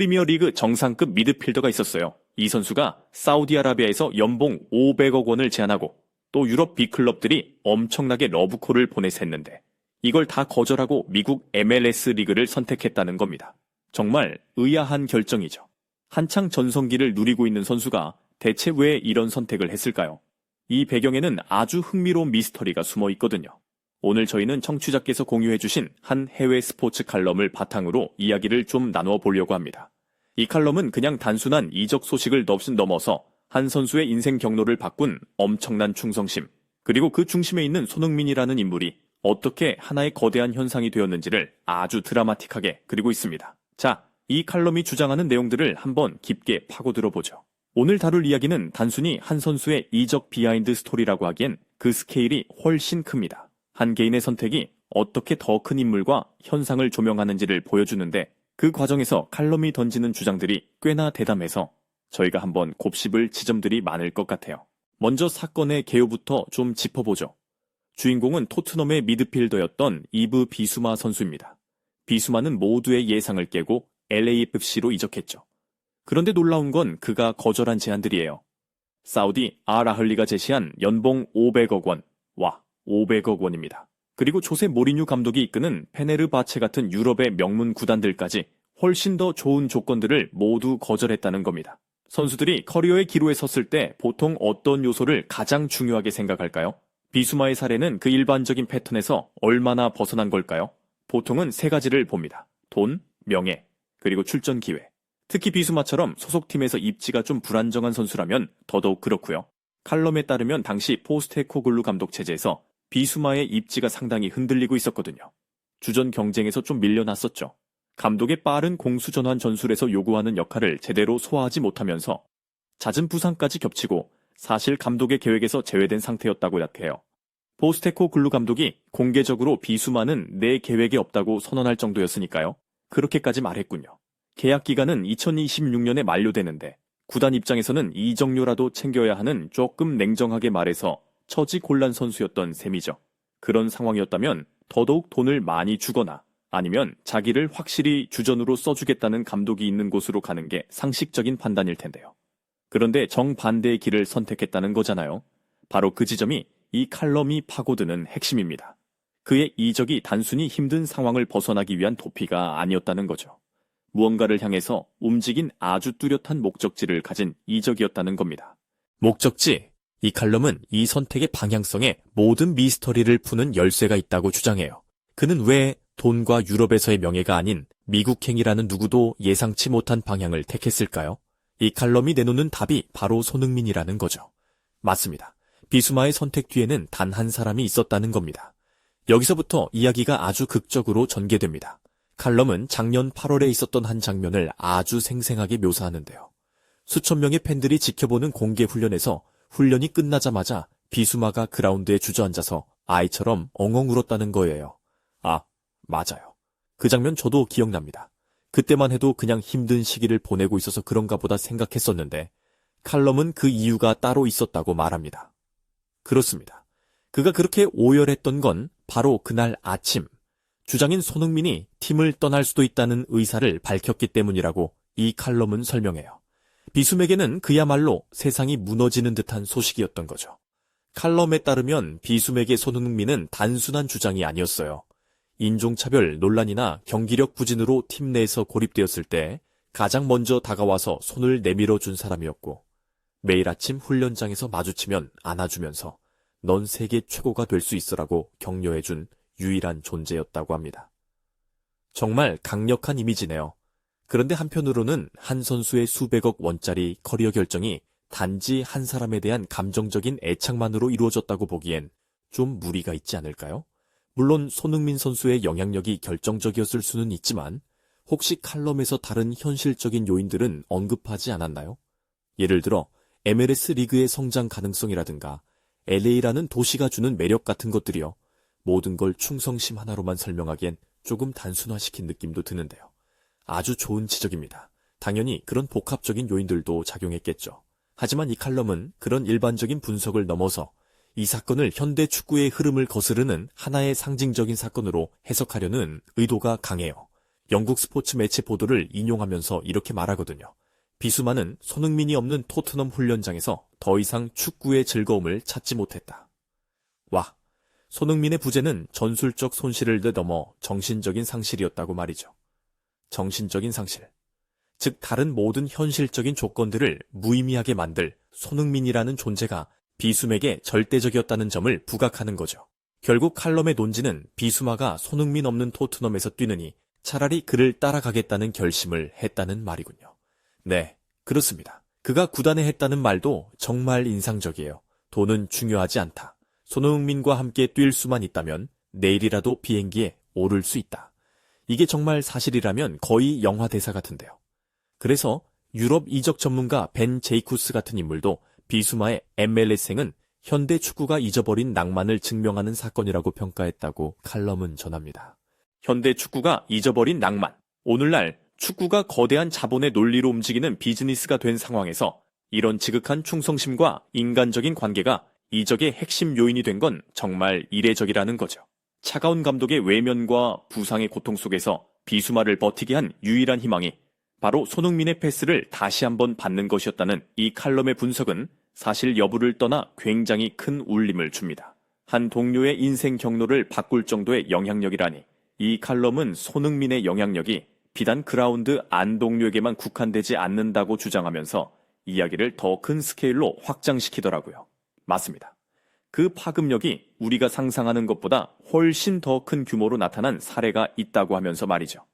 프리미어리그 정상급 미드필더가 있었어요. 이 선수가 사우디아라비아에서 연봉 500억 원을 제안하고 또 유럽 빅클럽들이 엄청나게 러브콜을 보내서 했는데 이걸 다 거절하고 미국 MLS 리그를 선택했다는 겁니다. 정말 의아한 결정이죠. 한창 전성기를 누리고 있는 선수가 대체 왜 이런 선택을 했을까요? 이 배경에는 아주 흥미로운 미스터리가 숨어 있거든요. 오늘 저희는 청취자께서 공유해주신 한 해외 스포츠 칼럼을 바탕으로 이야기를 좀 나누어 보려고 합니다. 이 칼럼은 그냥 단순한 이적 소식을 넘어서 한 선수의 인생 경로를 바꾼 엄청난 충성심, 그리고 그 중심에 있는 손흥민이라는 인물이 어떻게 하나의 거대한 현상이 되었는지를 아주 드라마틱하게 그리고 있습니다. 자, 이 칼럼이 주장하는 내용들을 한번 깊게 파고들어보죠. 오늘 다룰 이야기는 단순히 한 선수의 이적 비하인드 스토리라고 하기엔 그 스케일이 훨씬 큽니다. 한 개인의 선택이 어떻게 더 큰 인물과 현상을 조명하는지를 보여주는데 그 과정에서 칼럼이 던지는 주장들이 꽤나 대담해서 저희가 한번 곱씹을 지점들이 많을 것 같아요. 먼저 사건의 개요부터 좀 짚어보죠. 주인공은 토트넘의 미드필더였던 이브 비수마 선수입니다. 비수마는 모두의 예상을 깨고 LAFC로 이적했죠. 그런데 놀라운 건 그가 거절한 제안들이에요. 사우디 알아흘리가 제시한 연봉 500억 원, 와 500억 원입니다. 그리고 조세 모리뉴 감독이 이끄는 페네르바체 같은 유럽의 명문 구단들까지 훨씬 더 좋은 조건들을 모두 거절했다는 겁니다. 선수들이 커리어의 기로에 섰을 때 보통 어떤 요소를 가장 중요하게 생각할까요? 비수마의 사례는 그 일반적인 패턴에서 얼마나 벗어난 걸까요? 보통은 세 가지를 봅니다. 돈, 명예, 그리고 출전 기회. 특히 비수마처럼 소속팀에서 입지가 좀 불안정한 선수라면 더더욱 그렇고요. 칼럼에 따르면 당시 포스테코글루 감독 체제에서 비수마의 입지가 상당히 흔들리고 있었거든요. 주전 경쟁에서 좀 밀려났었죠. 감독의 빠른 공수전환 전술에서 요구하는 역할을 제대로 소화하지 못하면서 잦은 부상까지 겹치고 사실 감독의 계획에서 제외된 상태였다고 약해요. 포스테코글루 감독이 공개적으로 비수마는 내 계획에 없다고 선언할 정도였으니까요. 그렇게까지 말했군요. 계약 기간은 2026년에 만료되는데 구단 입장에서는 이적료라도 챙겨야 하는 조금 냉정하게 말해서 처지곤란 선수였던 셈이죠. 그런 상황이었다면 더더욱 돈을 많이 주거나 아니면 자기를 확실히 주전으로 써주겠다는 감독이 있는 곳으로 가는 게 상식적인 판단일 텐데요. 그런데 정반대의 길을 선택했다는 거잖아요. 바로 그 지점이 이 칼럼이 파고드는 핵심입니다. 그의 이적이 단순히 힘든 상황을 벗어나기 위한 도피가 아니었다는 거죠. 무언가를 향해서 움직인 아주 뚜렷한 목적지를 가진 이적이었다는 겁니다. 목적지, 이 칼럼은 이 선택의 방향성에 모든 미스터리를 푸는 열쇠가 있다고 주장해요. 그는 왜 돈과 유럽에서의 명예가 아닌 미국행이라는 누구도 예상치 못한 방향을 택했을까요? 이 칼럼이 내놓는 답이 바로 손흥민이라는 거죠. 맞습니다. 비수마의 선택 뒤에는 단 한 사람이 있었다는 겁니다. 여기서부터 이야기가 아주 극적으로 전개됩니다. 칼럼은 작년 8월에 있었던 한 장면을 아주 생생하게 묘사하는데요. 수천 명의 팬들이 지켜보는 공개 훈련에서 훈련이 끝나자마자 비수마가 그라운드에 주저앉아서 아이처럼 엉엉 울었다는 거예요. 아, 맞아요. 그 장면 저도 기억납니다. 그때만 해도 그냥 힘든 시기를 보내고 있어서 그런가 보다 생각했었는데 칼럼은 그 이유가 따로 있었다고 말합니다. 그렇습니다. 그가 그렇게 오열했던 건 바로 그날 아침 주장인 손흥민이 팀을 떠날 수도 있다는 의사를 밝혔기 때문이라고 이 칼럼은 설명해요. 비숨에게는 그야말로 세상이 무너지는 듯한 소식이었던 거죠. 칼럼에 따르면 비숨에게 손흥민은 단순한 주장이 아니었어요. 인종차별 논란이나 경기력 부진으로 팀 내에서 고립되었을 때 가장 먼저 다가와서 손을 내밀어 준 사람이었고 매일 아침 훈련장에서 마주치면 안아주면서 넌 세계 최고가 될 수 있어라고 격려해준 유일한 존재였다고 합니다. 정말 강력한 이미지네요. 그런데 한편으로는 한 선수의 수백억 원짜리 커리어 결정이 단지 한 사람에 대한 감정적인 애착만으로 이루어졌다고 보기엔 좀 무리가 있지 않을까요? 물론 손흥민 선수의 영향력이 결정적이었을 수는 있지만 혹시 칼럼에서 다른 현실적인 요인들은 언급하지 않았나요? 예를 들어 MLS 리그의 성장 가능성이라든가 LA라는 도시가 주는 매력 같은 것들이요. 모든 걸 충성심 하나로만 설명하기엔 조금 단순화시킨 느낌도 드는데요. 아주 좋은 지적입니다. 당연히 그런 복합적인 요인들도 작용했겠죠. 하지만 이 칼럼은 그런 일반적인 분석을 넘어서 이 사건을 현대 축구의 흐름을 거스르는 하나의 상징적인 사건으로 해석하려는 의도가 강해요. 영국 스포츠 매체 보도를 인용하면서 이렇게 말하거든요. 비수마는 손흥민이 없는 토트넘 훈련장에서 더 이상 축구의 즐거움을 찾지 못했다. 와, 손흥민의 부재는 전술적 손실을 넘어 정신적인 상실이었다고 말이죠. 정신적인 상실. 즉 다른 모든 현실적인 조건들을 무의미하게 만들 손흥민이라는 존재가 비수맥에 절대적이었다는 점을 부각하는 거죠. 결국 칼럼의 논지는 비수마가 손흥민 없는 토트넘에서 뛰느니 차라리 그를 따라가겠다는 결심을 했다는 말이군요. 네, 그렇습니다. 그가 구단에 했다는 말도 정말 인상적이에요. 돈은 중요하지 않다. 손흥민과 함께 뛸 수만 있다면 내일이라도 비행기에 오를 수 있다. 이게 정말 사실이라면 거의 영화 대사 같은데요. 그래서 유럽 이적 전문가 벤 제이쿠스 같은 인물도 비수마의 MLS행은 현대 축구가 잊어버린 낭만을 증명하는 사건이라고 평가했다고 칼럼은 전합니다. 현대 축구가 잊어버린 낭만. 오늘날 축구가 거대한 자본의 논리로 움직이는 비즈니스가 된 상황에서 이런 지극한 충성심과 인간적인 관계가 이적의 핵심 요인이 된 건 정말 이례적이라는 거죠. 차가운 감독의 외면과 부상의 고통 속에서 비수마를 버티게 한 유일한 희망이 바로 손흥민의 패스를 다시 한번 받는 것이었다는 이 칼럼의 분석은 사실 여부를 떠나 굉장히 큰 울림을 줍니다. 한 동료의 인생 경로를 바꿀 정도의 영향력이라니 이 칼럼은 손흥민의 영향력이 비단 그라운드 안 동료에게만 국한되지 않는다고 주장하면서 이야기를 더 큰 스케일로 확장시키더라고요. 맞습니다. 그 파급력이 우리가 상상하는 것보다 훨씬 더 큰 규모로 나타난 사례가 있다고 하면서 말이죠.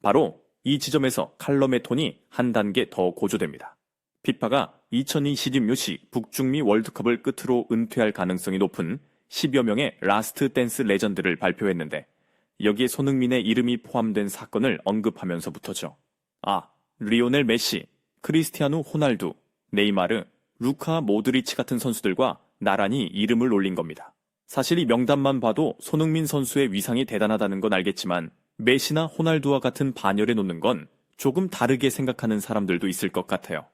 바로 이 지점에서 칼럼의 톤이 한 단계 더 고조됩니다. 피파가 2026시 북중미 월드컵을 끝으로 은퇴할 가능성이 높은 10여 명의 라스트 댄스 레전드를 발표했는데 여기에 손흥민의 이름이 포함된 사건을 언급하면서부터죠. 리오넬 메시, 크리스티아누 호날두, 네이마르, 루카 모드리치 같은 선수들과 나란히 이름을 올린 겁니다. 사실 이 명단만 봐도 손흥민 선수의 위상이 대단하다는 건 알겠지만 메시나 호날두와 같은 반열에 놓는 건 조금 다르게 생각하는 사람들도 있을 것 같아요.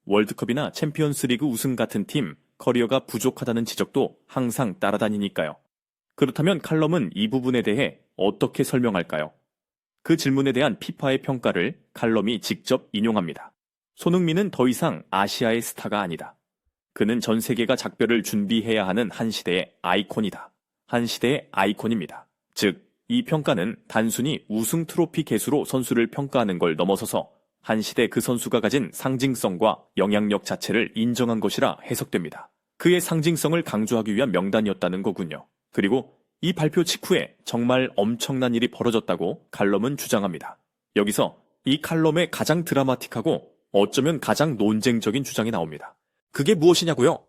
월드컵이나 챔피언스리그 우승 같은 팀, 커리어가 부족하다는 지적도 항상 따라다니니까요. 그렇다면 칼럼은 이 부분에 대해 어떻게 설명할까요? 그 질문에 대한 피파의 평가를 칼럼이 직접 인용합니다. 손흥민은 더 이상 아시아의 스타가 아니다. 그는 전 세계가 작별을 준비해야 하는 한 시대의 아이콘이다. 한 시대의 아이콘입니다. 즉, 이 평가는 단순히 우승 트로피 개수로 선수를 평가하는 걸 넘어서서 한 시대 그 선수가 가진 상징성과 영향력 자체를 인정한 것이라 해석됩니다. 그의 상징성을 강조하기 위한 명단이었다는 거군요. 그리고 이 발표 직후에 정말 엄청난 일이 벌어졌다고 칼럼은 주장합니다. 여기서 이 칼럼의 가장 드라마틱하고 어쩌면 가장 논쟁적인 주장이 나옵니다. 그게 무엇이냐고요?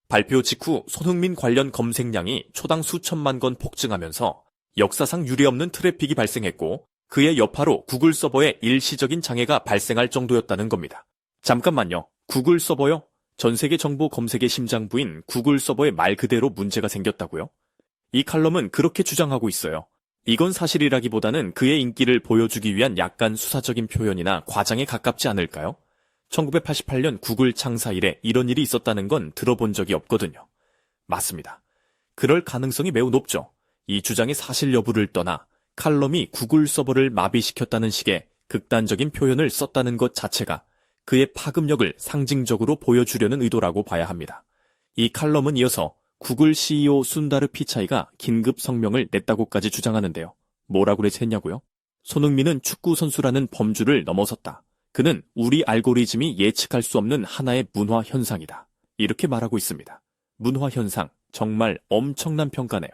발표 직후 손흥민 관련 검색량이 초당 수천만 건 폭증하면서 역사상 유례없는 트래픽이 발생했고 그의 여파로 구글 서버에 일시적인 장애가 발생할 정도였다는 겁니다. 잠깐만요. 구글 서버요? 전 세계 정보 검색의 심장부인 구글 서버에 말 그대로 문제가 생겼다고요? 이 칼럼은 그렇게 주장하고 있어요. 이건 사실이라기보다는 그의 인기를 보여주기 위한 약간 수사적인 표현이나 과장에 가깝지 않을까요? 1988년 구글 창사 이래 이런 일이 있었다는 건 들어본 적이 없거든요. 맞습니다. 그럴 가능성이 매우 높죠. 이 주장의 사실 여부를 떠나 칼럼이 구글 서버를 마비시켰다는 식의 극단적인 표현을 썼다는 것 자체가 그의 파급력을 상징적으로 보여주려는 의도라고 봐야 합니다. 이 칼럼은 이어서 구글 CEO 순다르 피차이가 긴급 성명을 냈다고까지 주장하는데요. 뭐라고 했냐고요? 손흥민은 축구 선수라는 범주를 넘어섰다. 그는 우리 알고리즘이 예측할 수 없는 하나의 문화 현상이다. 이렇게 말하고 있습니다. 문화 현상, 정말 엄청난 평가네요.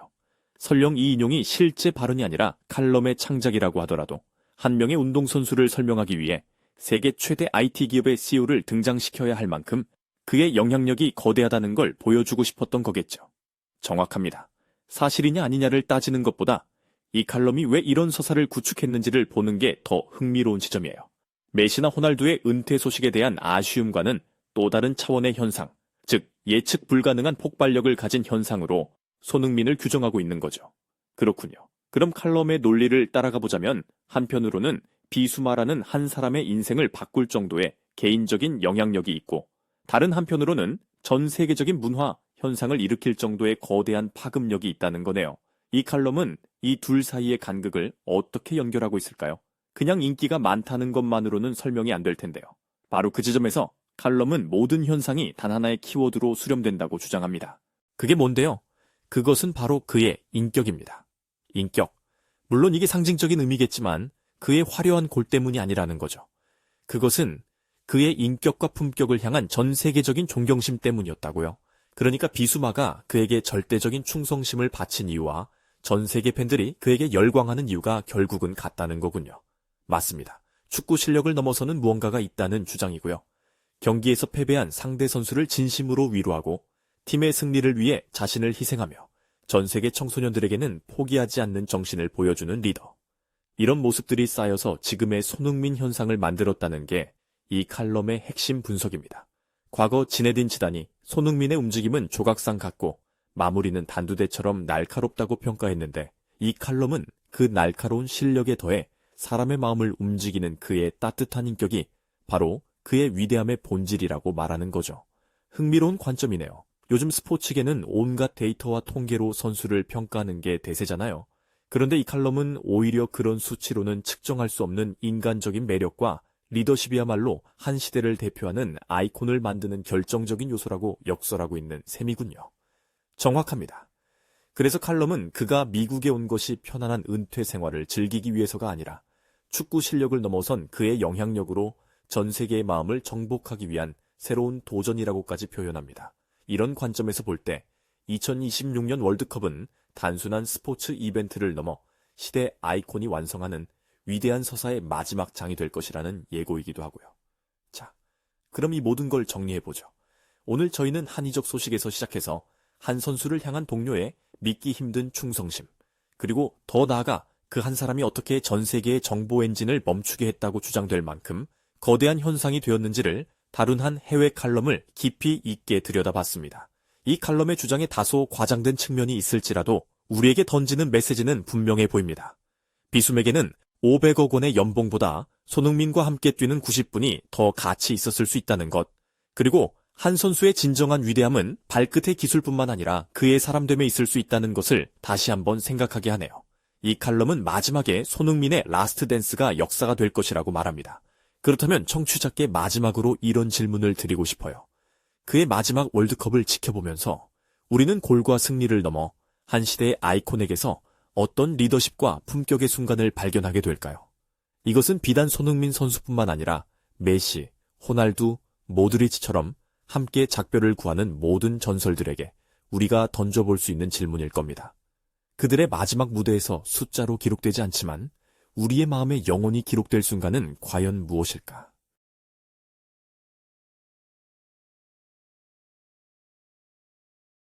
설령 이 인용이 실제 발언이 아니라 칼럼의 창작이라고 하더라도 한 명의 운동선수를 설명하기 위해 세계 최대 IT 기업의 CEO를 등장시켜야 할 만큼 그의 영향력이 거대하다는 걸 보여주고 싶었던 거겠죠. 정확합니다. 사실이냐 아니냐를 따지는 것보다 이 칼럼이 왜 이런 서사를 구축했는지를 보는 게 더 흥미로운 지점이에요. 메시나 호날두의 은퇴 소식에 대한 아쉬움과는 또 다른 차원의 현상, 즉 예측 불가능한 폭발력을 가진 현상으로 손흥민을 규정하고 있는 거죠. 그렇군요. 그럼 칼럼의 논리를 따라가 보자면 한편으로는 비수마라는 한 사람의 인생을 바꿀 정도의 개인적인 영향력이 있고 다른 한편으로는 전 세계적인 문화 현상을 일으킬 정도의 거대한 파급력이 있다는 거네요. 이 칼럼은 이 둘 사이의 간극을 어떻게 연결하고 있을까요? 그냥 인기가 많다는 것만으로는 설명이 안 될 텐데요. 바로 그 지점에서 칼럼은 모든 현상이 단 하나의 키워드로 수렴된다고 주장합니다. 그게 뭔데요? 그것은 바로 그의 인격입니다. 인격. 물론 이게 상징적인 의미겠지만 그의 화려한 골 때문이 아니라는 거죠. 그것은 그의 인격과 품격을 향한 전 세계적인 존경심 때문이었다고요. 그러니까 비수마가 그에게 절대적인 충성심을 바친 이유와 전 세계 팬들이 그에게 열광하는 이유가 결국은 같다는 거군요. 맞습니다. 축구 실력을 넘어서는 무언가가 있다는 주장이고요. 경기에서 패배한 상대 선수를 진심으로 위로하고 팀의 승리를 위해 자신을 희생하며 전 세계 청소년들에게는 포기하지 않는 정신을 보여주는 리더. 이런 모습들이 쌓여서 지금의 손흥민 현상을 만들었다는 게 이 칼럼의 핵심 분석입니다. 과거 지네딘 지단이 손흥민의 움직임은 조각상 같고 마무리는 단두대처럼 날카롭다고 평가했는데 이 칼럼은 그 날카로운 실력에 더해 사람의 마음을 움직이는 그의 따뜻한 인격이 바로 그의 위대함의 본질이라고 말하는 거죠. 흥미로운 관점이네요. 요즘 스포츠계는 온갖 데이터와 통계로 선수를 평가하는 게 대세잖아요. 그런데 이 칼럼은 오히려 그런 수치로는 측정할 수 없는 인간적인 매력과 리더십이야말로 한 시대를 대표하는 아이콘을 만드는 결정적인 요소라고 역설하고 있는 셈이군요. 정확합니다. 그래서 칼럼은 그가 미국에 온 것이 편안한 은퇴 생활을 즐기기 위해서가 아니라 축구 실력을 넘어선 그의 영향력으로 전 세계의 마음을 정복하기 위한 새로운 도전이라고까지 표현합니다. 이런 관점에서 볼 때 2026년 월드컵은 단순한 스포츠 이벤트를 넘어 시대 아이콘이 완성하는 위대한 서사의 마지막 장이 될 것이라는 예고이기도 하고요. 자, 그럼 이 모든 걸 정리해보죠. 오늘 저희는 한이적 소식에서 시작해서 한 선수를 향한 동료의 믿기 힘든 충성심, 그리고 더 나아가 그 한 사람이 어떻게 전 세계의 정보 엔진을 멈추게 했다고 주장될 만큼 거대한 현상이 되었는지를 다룬 한 해외 칼럼을 깊이 있게 들여다봤습니다. 이 칼럼의 주장에 다소 과장된 측면이 있을지라도 우리에게 던지는 메시지는 분명해 보입니다. 비숨에게는 500억 원의 연봉보다 손흥민과 함께 뛰는 90분이 더 가치 있었을 수 있다는 것, 그리고 한 선수의 진정한 위대함은 발끝의 기술뿐만 아니라 그의 사람됨에 있을 수 있다는 것을 다시 한번 생각하게 하네요. 이 칼럼은 마지막에 손흥민의 라스트 댄스가 역사가 될 것이라고 말합니다. 그렇다면 청취자께 마지막으로 이런 질문을 드리고 싶어요. 그의 마지막 월드컵을 지켜보면서 우리는 골과 승리를 넘어 한 시대의 아이콘에게서 어떤 리더십과 품격의 순간을 발견하게 될까요? 이것은 비단 손흥민 선수뿐만 아니라 메시, 호날두, 모드리치처럼 함께 작별을 구하는 모든 전설들에게 우리가 던져볼 수 있는 질문일 겁니다. 그들의 마지막 무대에서 숫자로 기록되지 않지만 우리의 마음에 영원히 기록될 순간은 과연 무엇일까?